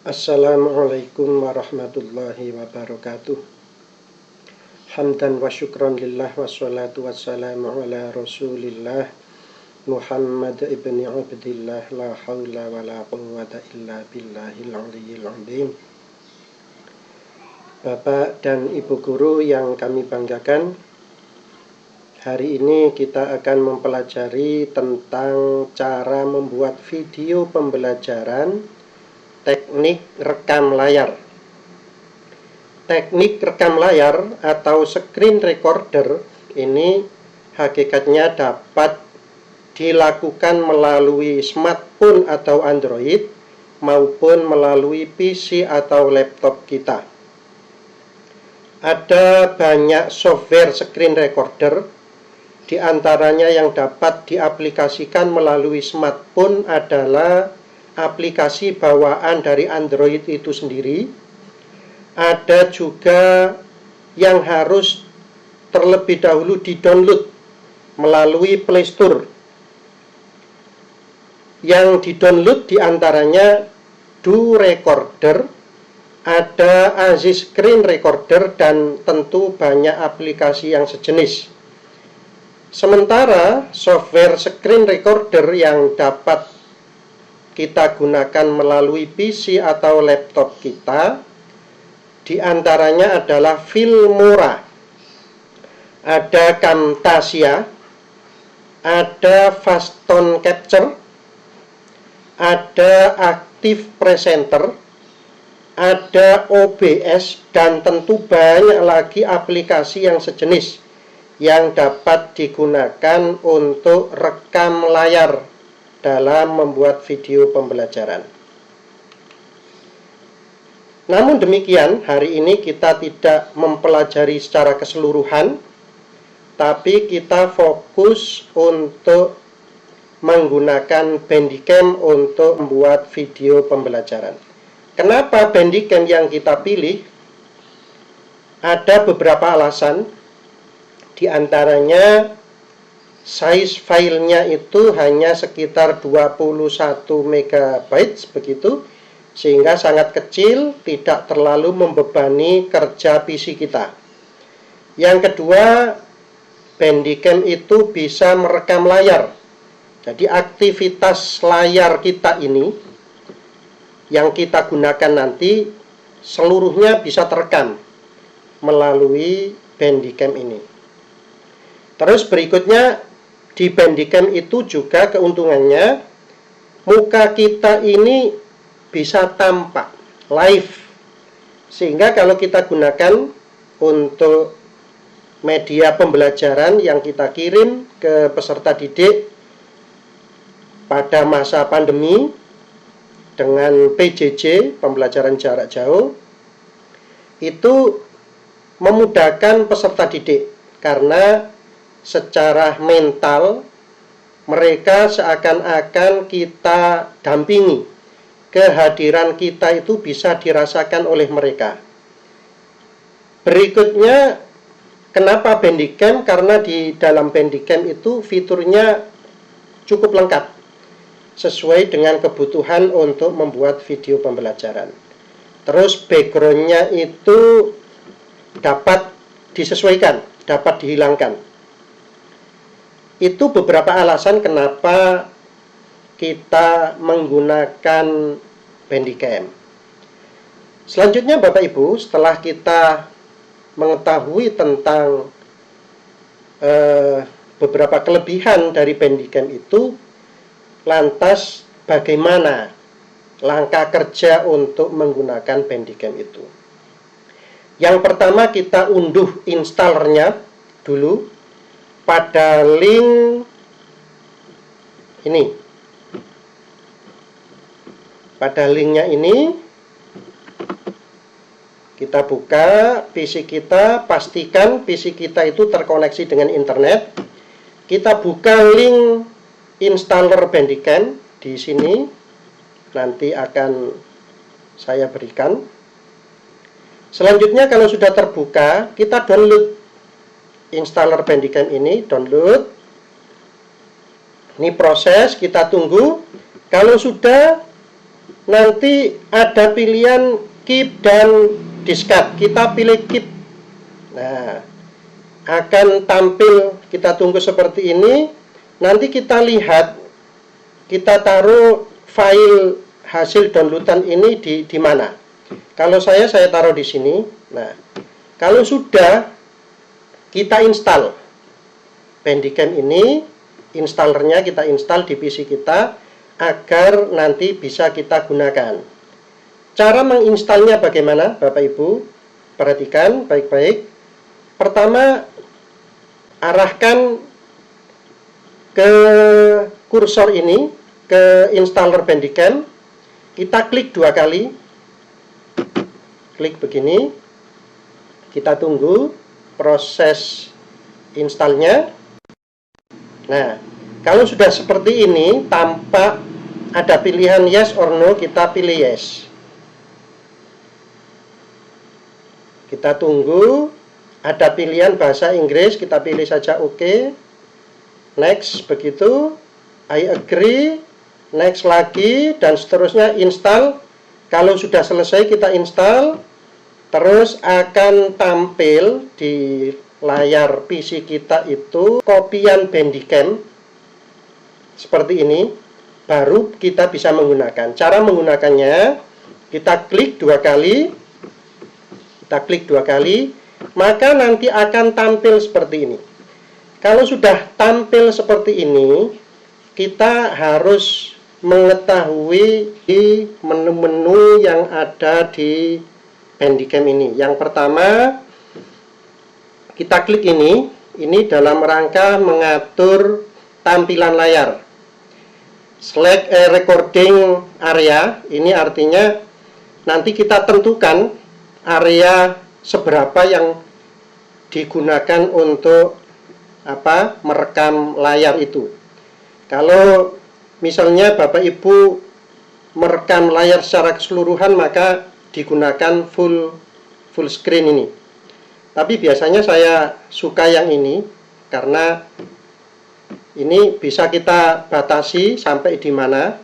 Assalamualaikum warahmatullahi wabarakatuh. Hamdan wa syukran lillah wassalatu wassalamu ala rasulillah Muhammad ibni Abdillah la hawla wa la quwwata illa billahil aliyyil azim. Bapak dan Ibu guru yang kami banggakan, hari ini kita akan mempelajari tentang cara membuat video pembelajaran teknik rekam layar. Teknik rekam layar atau screen recorder ini hakikatnya dapat dilakukan melalui smartphone atau Android maupun melalui PC atau laptop kita. Ada banyak software screen recorder, di antaranya yang dapat diaplikasikan melalui smartphone adalah aplikasi bawaan dari Android itu sendiri. Ada juga yang harus terlebih dahulu di-download melalui Play Store. Yang di-download diantaranya Do Recorder, ada Aziz Screen Recorder, dan tentu banyak aplikasi yang sejenis. Sementara software screen recorder yang dapat kita gunakan melalui PC atau laptop kita, diantaranya adalah Filmora, ada Camtasia, ada Fastone Capture, ada Active Presenter, ada OBS, dan tentu banyak lagi aplikasi yang sejenis yang dapat digunakan untuk rekam layar dalam membuat video pembelajaran. Namun demikian, hari ini kita tidak mempelajari secara keseluruhan, tapi kita fokus untuk menggunakan Bandicam untuk membuat video pembelajaran. Kenapa Bandicam yang kita pilih? Ada beberapa alasan. Di antaranya size filenya itu hanya sekitar 21 MB begitu, sehingga sangat kecil, tidak terlalu membebani kerja PC kita. Yang kedua, Bandicam itu bisa merekam layar. Jadi aktivitas layar kita ini yang kita gunakan nanti seluruhnya bisa terekam melalui Bandicam ini. Terus berikutnya, di Bandicam itu juga keuntungannya muka kita ini bisa tampak live, sehingga kalau kita gunakan untuk media pembelajaran yang kita kirim ke peserta didik pada masa pandemi dengan PJJ, pembelajaran jarak jauh, itu memudahkan peserta didik karena secara mental mereka seakan-akan kita dampingi. Kehadiran kita itu bisa dirasakan oleh mereka. Berikutnya, kenapa Bandicam? Karena di dalam Bandicam itu fiturnya cukup lengkap, sesuai dengan kebutuhan untuk membuat video pembelajaran. Terus backgroundnya itu dapat disesuaikan, dapat dihilangkan. Itu beberapa alasan kenapa kita menggunakan Bandicam. Selanjutnya Bapak Ibu, setelah kita mengetahui tentang beberapa kelebihan dari Bandicam itu, lantas bagaimana langkah kerja untuk menggunakan Bandicam itu? Yang pertama, kita unduh installernya dulu pada link ini. Pada linknya ini kita buka PC kita, pastikan PC kita itu terkoneksi dengan internet. Kita buka link installer Bandicam di sini, nanti akan saya berikan. Selanjutnya, kalau sudah terbuka, kita download installer Bandicam ini, download. Ini proses, kita tunggu. Kalau sudah, nanti ada pilihan keep dan discard. Kita pilih keep. Nah, akan tampil, kita tunggu seperti ini. Nanti kita lihat, kita taruh file hasil downloadan ini di mana. Kalau saya taruh di sini. Nah, kalau sudah kita install Bandicam ini, installernya kita install di PC kita agar nanti bisa kita gunakan. Cara menginstalnya bagaimana, Bapak Ibu? Perhatikan baik-baik. Pertama, arahkan ke kursor ini, ke installer Bandicam. Kita klik 2 kali. Klik begini. Kita tunggu proses installnya. Nah, kalau sudah seperti ini, tampak ada pilihan yes or no, kita pilih yes. Kita tunggu, ada pilihan bahasa Inggris, kita pilih saja OK. Next, begitu. I agree. Next lagi, dan seterusnya install. Kalau sudah selesai kita install, terus akan tampil di layar PC kita itu kopian Bandicam seperti ini. Baru kita bisa menggunakan. Cara menggunakannya, kita klik 2 kali. Kita klik 2 kali, maka nanti akan tampil seperti ini. Kalau sudah tampil seperti ini, kita harus mengetahui di menu-menu yang ada di Bandicam ini. Yang pertama, kita klik ini dalam rangka mengatur tampilan layar. Select recording area, ini artinya nanti kita tentukan area seberapa yang digunakan untuk merekam layar itu. Kalau misalnya Bapak Ibu merekam layar secara keseluruhan, maka digunakan full screen ini. Tapi biasanya saya suka yang ini karena ini bisa kita batasi sampai di mana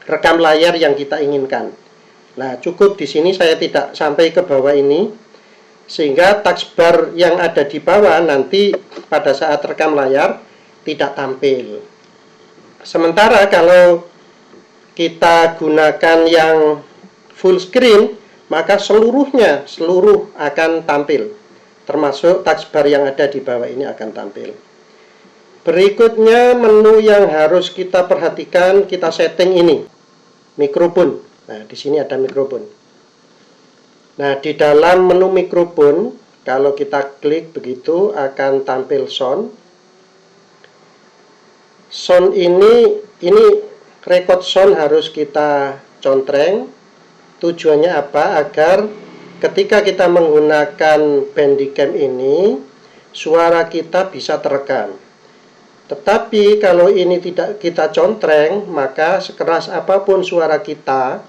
rekam layar yang kita inginkan. Nah, cukup di sini saya tidak sampai ke bawah ini, sehingga taskbar yang ada di bawah nanti pada saat rekam layar tidak tampil. Sementara kalau kita gunakan yang full screen, maka seluruh akan tampil, termasuk taskbar yang ada di bawah ini akan tampil. Berikutnya menu yang harus kita perhatikan, kita setting ini, mikrofon. Nah, di sini ada mikrofon. Nah, di dalam menu mikrofon, kalau kita klik begitu akan tampil sound. Sound ini record sound harus kita contreng. Tujuannya apa? Agar ketika kita menggunakan Bandicam ini, suara kita bisa terekam. Tetapi kalau ini tidak kita contreng, maka sekeras apapun suara kita,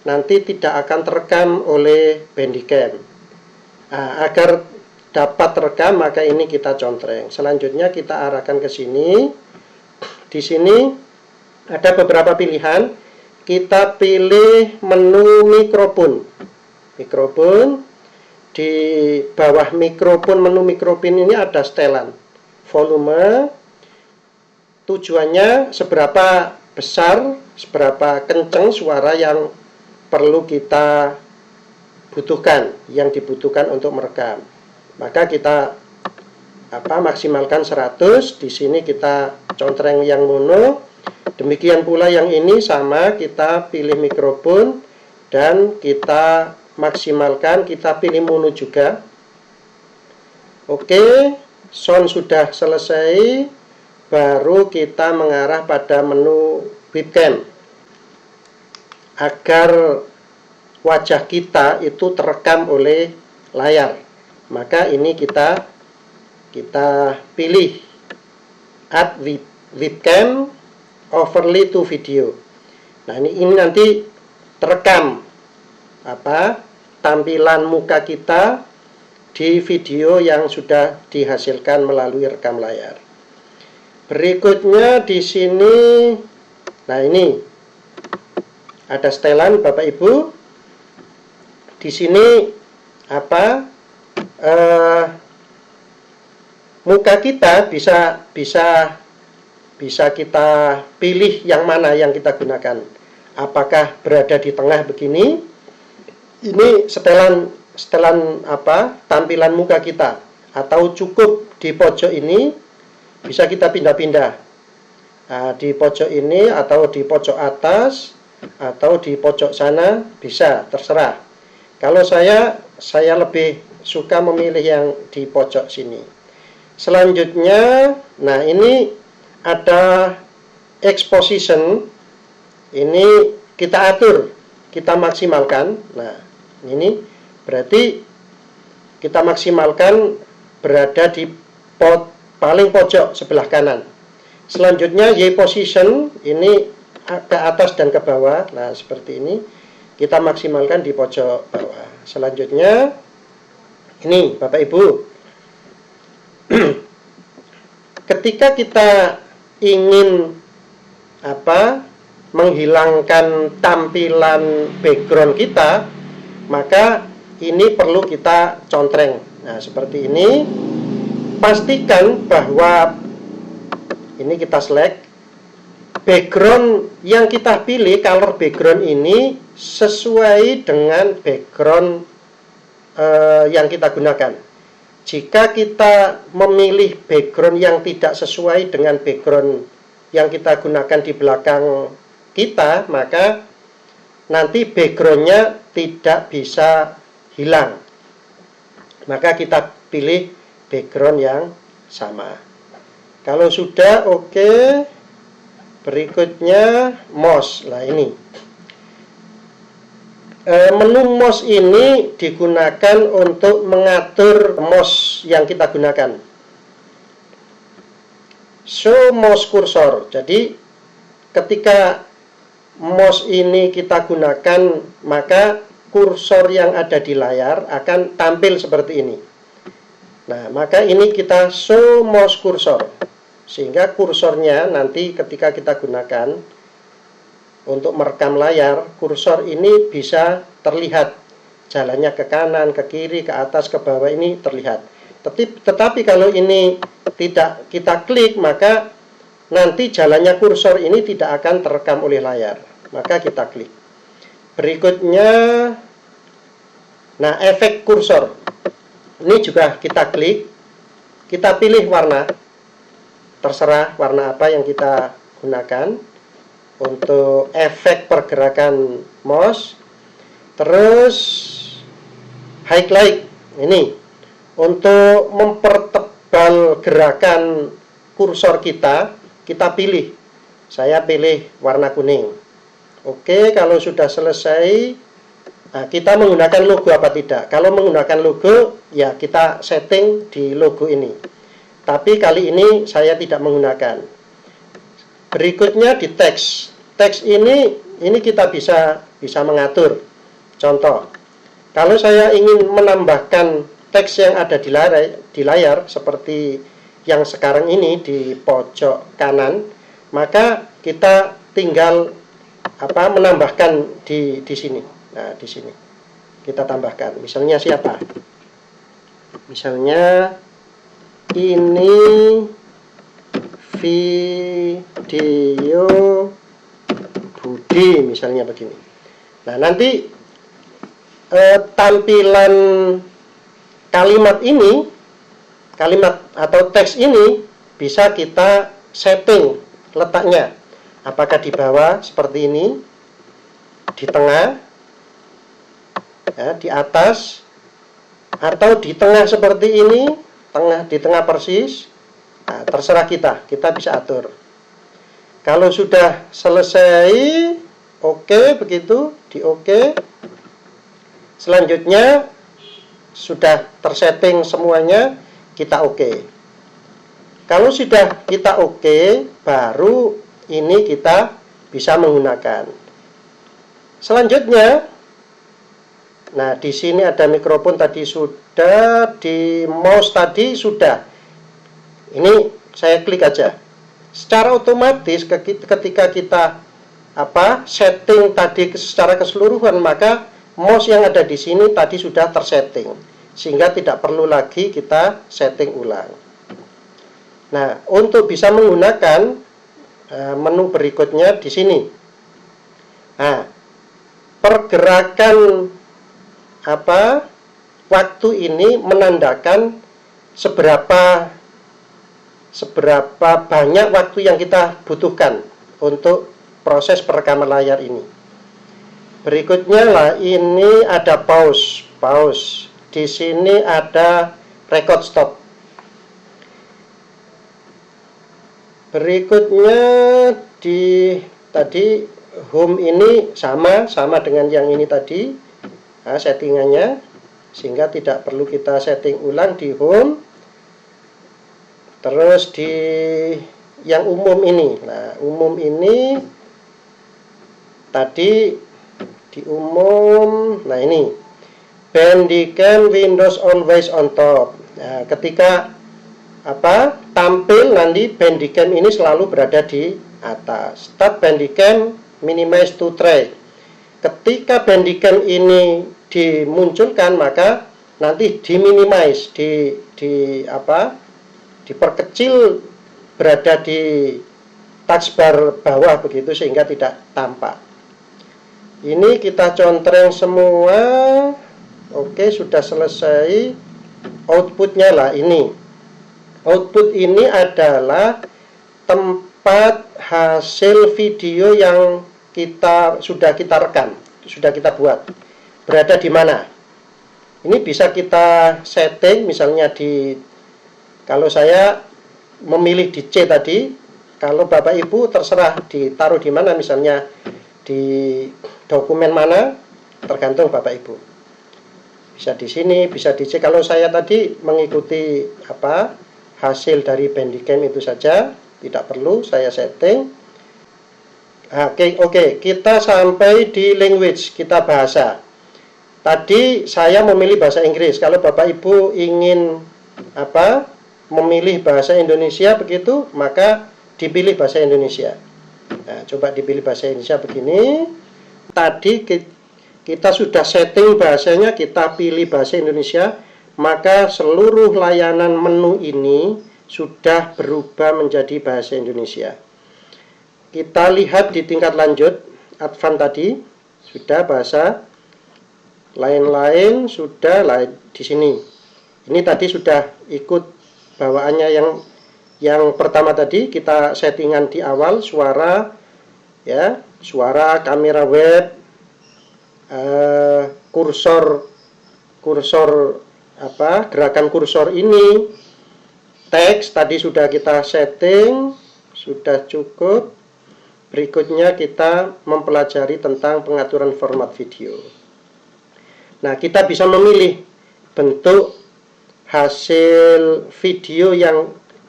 nanti tidak akan terekam oleh Bandicam. Nah, agar dapat terekam, maka ini kita contreng. Selanjutnya kita arahkan ke sini. Di sini ada beberapa pilihan. Kita pilih menu mikrofon. Mikrofon. Di bawah mikrofon, menu mikrofon ini ada setelan volume. Tujuannya seberapa besar, seberapa kencang suara yang perlu kita butuhkan, yang dibutuhkan untuk merekam. Maka kita maksimalkan 100. Di sini kita contreng yang mono. Demikian pula yang ini sama, kita pilih mikrofon dan kita maksimalkan, kita pilih mono juga. Oke, sound sudah selesai. Baru kita mengarah pada menu webcam agar wajah kita itu terekam oleh layar. Maka ini kita pilih add webcam overlay to video. Nah, ini nanti terekam tampilan muka kita di video yang sudah dihasilkan melalui rekam layar. Berikutnya di sini, nah ini Ada setelan Bapak Ibu. Di sini muka kita bisa kita pilih yang mana yang kita gunakan. Apakah berada di tengah begini? Ini setelan tampilan muka kita, atau cukup di pojok ini, bisa kita pindah-pindah. Nah, di pojok ini atau di pojok atas atau di pojok sana bisa, terserah. Kalau saya lebih suka memilih yang di pojok sini. Selanjutnya, nah ini ada exposition. Ini kita atur, kita maksimalkan. Nah, ini berarti kita maksimalkan berada di paling pojok sebelah kanan. Selanjutnya Y position, ini ke atas dan ke bawah. Nah, seperti ini kita maksimalkan di pojok bawah. Selanjutnya ini Bapak Ibu, ketika kita ingin menghilangkan tampilan background kita, maka ini perlu kita contreng. Nah, seperti ini. Pastikan bahwa ini kita select background yang kita pilih, color background ini sesuai dengan background yang kita gunakan. Jika kita memilih background yang tidak sesuai dengan background yang kita gunakan di belakang kita, maka nanti backgroundnya tidak bisa hilang. Maka kita pilih background yang sama. Kalau sudah oke, berikutnya mouse. Nah, ini menu mouse ini digunakan untuk mengatur mouse yang kita gunakan. Show mouse cursor. Jadi ketika mouse ini kita gunakan, maka kursor yang ada di layar akan tampil seperti ini. Nah, maka ini kita show mouse cursor, sehingga kursornya nanti ketika kita gunakan untuk merekam layar, kursor ini bisa terlihat jalannya ke kanan, ke kiri, ke atas, ke bawah, ini terlihat. Tetapi kalau ini tidak kita klik, maka nanti jalannya kursor ini tidak akan terekam oleh layar. Maka kita klik. Berikutnya, nah, efek kursor. Ini juga kita klik, kita pilih warna, terserah warna apa yang kita gunakan untuk efek pergerakan mouse. Terus highlight, ini untuk mempertebal gerakan kursor kita pilih. Saya pilih warna kuning. Oke, kalau sudah selesai, nah, kita menggunakan logo apa tidak. Kalau menggunakan logo, ya kita setting di logo ini. Tapi kali ini saya tidak menggunakan. Berikutnya di teks. Teks ini kita bisa mengatur. Contoh, kalau saya ingin menambahkan teks yang ada di layar seperti yang sekarang ini di pojok kanan, maka kita tinggal menambahkan di sini. Nah, di sini kita tambahkan. Misalnya siapa? Misalnya ini video Budi, misalnya begini. Nah, nanti tampilan kalimat atau teks ini bisa kita setting letaknya. Apakah di bawah seperti ini, di tengah, ya, di atas, atau di tengah seperti ini, di tengah persis. Nah, terserah kita bisa atur. Kalau sudah selesai, oke, begitu, di oke. Selanjutnya sudah tersetting semuanya, kita oke. Kalau sudah kita oke, baru ini kita bisa menggunakan. Selanjutnya, nah, di sini ada mikrofon tadi sudah, di mouse tadi sudah. Ini saya klik aja. Secara otomatis ketika kita setting tadi secara keseluruhan, maka mouse yang ada di sini tadi sudah tersetting, sehingga tidak perlu lagi kita setting ulang. Nah, untuk bisa menggunakan menu berikutnya di sini. Nah, pergerakan waktu ini menandakan seberapa banyak waktu yang kita butuhkan untuk proses perekaman layar ini. Berikutnya lah, ini ada pause. Di sini ada record stop. Berikutnya tadi home ini sama dengan yang ini tadi. Nah, settingannya, sehingga tidak perlu kita setting ulang di home. Terus di yang umum ini. Nah, umum ini tadi di umum. Nah, ini Bandicam Windows Always on Top. Nah, ketika tampil nanti Bandicam ini selalu berada di atas. Start Bandicam, minimize to tray. Ketika Bandicam ini dimunculkan, maka nanti diminimize, diperkecil berada di taskbar bawah begitu, sehingga tidak tampak. Ini kita contreng semua. Oke, sudah selesai. Outputnya lah ini. Output ini adalah tempat hasil video yang sudah kita rekam, sudah kita buat. Berada di mana? Ini bisa kita setting, misalnya kalau saya memilih di C tadi, kalau Bapak Ibu terserah ditaruh di mana, misalnya di dokumen mana, tergantung Bapak Ibu. Bisa di sini, bisa di C. Kalau saya tadi mengikuti hasil dari Bandicam itu saja, tidak perlu saya setting. Oke, kita sampai di language, kita bahasa. Tadi saya memilih bahasa Inggris. Kalau Bapak Ibu ingin memilih bahasa Indonesia begitu, maka dipilih bahasa Indonesia. Nah, coba dipilih bahasa Indonesia begini. Tadi kita sudah setting bahasanya, kita pilih bahasa Indonesia, maka seluruh layanan menu ini sudah berubah menjadi bahasa Indonesia. Kita lihat di tingkat lanjut, advance tadi sudah bahasa, lain-lain sudah di sini. Ini tadi sudah ikut bawaannya yang pertama tadi kita settingan di awal, suara, ya, suara, kamera web, kursor gerakan kursor ini, teks tadi sudah kita setting, sudah cukup. Berikutnya kita mempelajari tentang pengaturan format video. Nah, kita bisa memilih bentuk hasil video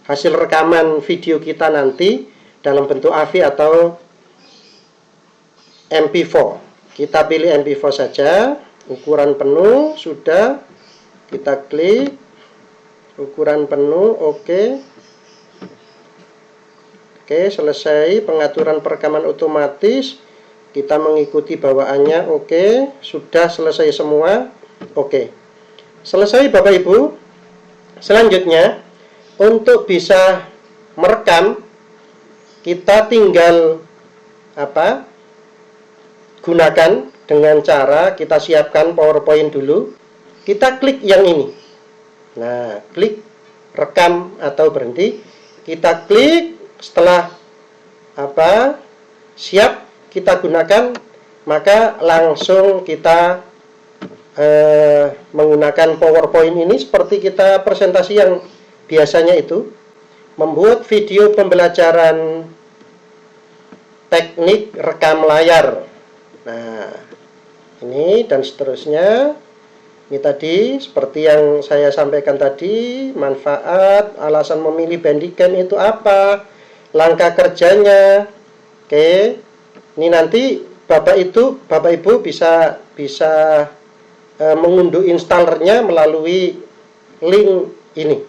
hasil rekaman video kita nanti dalam bentuk AV atau MP4. Kita pilih MP4 saja, ukuran penuh sudah, kita klik ukuran penuh, oke, selesai pengaturan perekaman otomatis. Kita mengikuti bawaannya, oke, sudah selesai semua, oke. Selesai Bapak Ibu. Selanjutnya, untuk bisa merekam, kita tinggal gunakan dengan cara kita siapkan PowerPoint dulu. Kita klik yang ini. Nah, klik rekam atau berhenti. Kita klik, setelah siap kita gunakan, maka langsung kita menggunakan PowerPoint ini seperti kita presentasi yang biasanya itu, membuat video pembelajaran teknik rekam layar. Nah, ini dan seterusnya. Ini tadi seperti yang saya sampaikan tadi, manfaat, alasan memilih Bandicam itu apa, langkah kerjanya. Oke, ini nanti Bapak Ibu bisa mengunduh installernya melalui link ini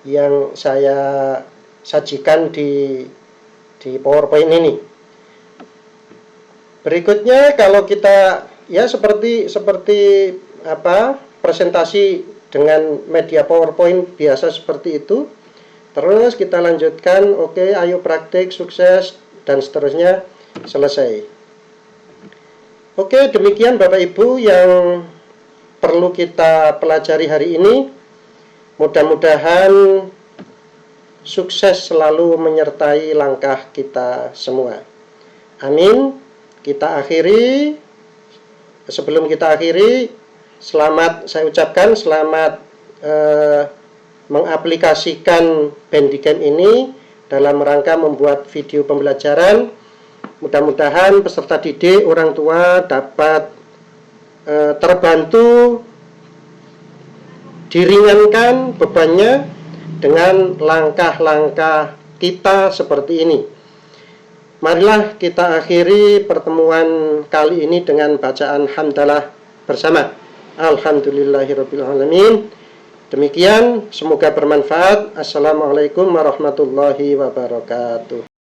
yang saya sajikan di PowerPoint ini. Berikutnya kalau kita ya seperti presentasi dengan media PowerPoint biasa seperti itu. Terus kita lanjutkan, oke, ayo praktik, sukses, dan seterusnya, selesai. Oke, demikian Bapak Ibu yang perlu kita pelajari hari ini. Mudah-mudahan sukses selalu menyertai langkah kita semua. Amin. Kita akhiri. Sebelum kita akhiri, saya ucapkan selamat mengaplikasikan Bandicam ini dalam rangka membuat video pembelajaran. Mudah-mudahan peserta didik, orang tua dapat terbantu, diringankan bebannya dengan langkah-langkah kita seperti ini. Marilah kita akhiri pertemuan kali ini dengan bacaan hamdalah bersama. Alhamdulillahirabbil alamin. Demikian, semoga bermanfaat. Assalamualaikum warahmatullahi wabarakatuh.